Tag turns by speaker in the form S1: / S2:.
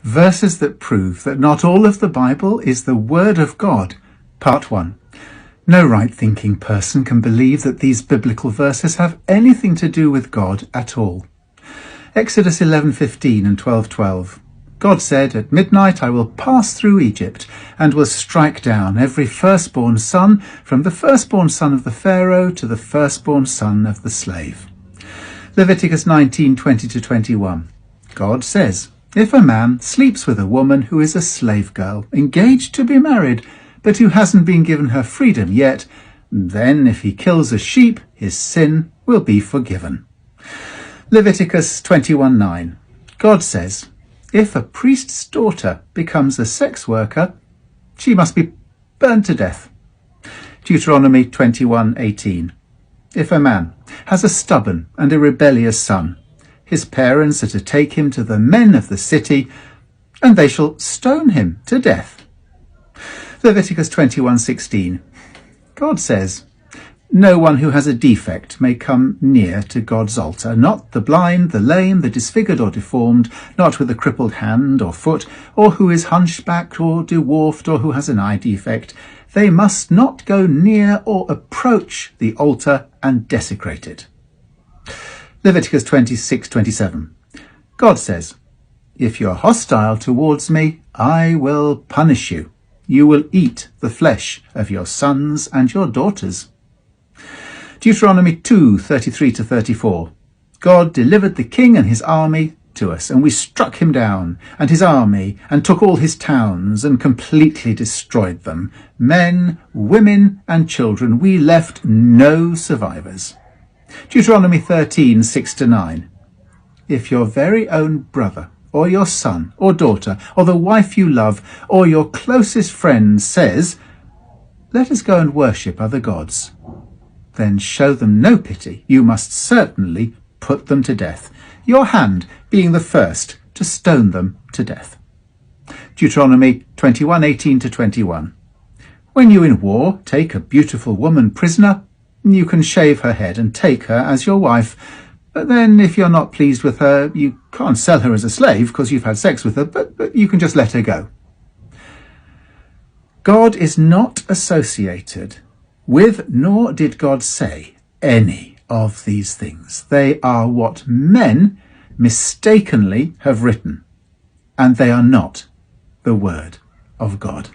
S1: Verses that prove that not all of the Bible is the Word of God. Part 1. No right-thinking person can believe that these biblical verses have anything to do with God at all. Exodus 11:15 and 12:12. God said, "At midnight I will pass through Egypt, and will strike down every firstborn son, from the firstborn son of the Pharaoh to the firstborn son of the slave." Leviticus 19:20-21. God says, "If a man sleeps with a woman who is a slave girl, engaged to be married, but who hasn't been given her freedom yet, then if he kills a sheep, his sin will be forgiven." Leviticus 21:9. God says, "If a priest's daughter becomes a sex worker, she must be burned to death." Deuteronomy 21:18. If a man has a stubborn and a rebellious son, his parents are to take him to the men of the city, and they shall stone him to death. Leviticus 21:16. God says, "No one who has a defect may come near to God's altar, not the blind, the lame, the disfigured or deformed, not with a crippled hand or foot, or who is hunchbacked or dwarfed, or who has an eye defect. They must not go near or approach the altar and desecrate it." Leviticus 26:27. God says, "If you're hostile towards me, I will punish you. You will eat the flesh of your sons and your daughters." Deuteronomy 2:33-34. God delivered the king and his army to us, and we struck him down, and his army, and took all his towns, and completely destroyed them. Men, women, and children. We left no survivors. Deuteronomy 13:6-9. If your very own brother, or your son, or daughter, or the wife you love, or your closest friend says, "Let us go and worship other gods," then show them no pity. You must certainly put them to death, your hand being the first to stone them to death. Deuteronomy 21:18-21. When you in war take a beautiful woman prisoner, you can shave her head and take her as your wife. But then if you're not pleased with her, you can't sell her as a slave because you've had sex with her, but you can just let her go. God is not associated with, nor did God say, any of these things. They are what men mistakenly have written, and they are not the Word of God.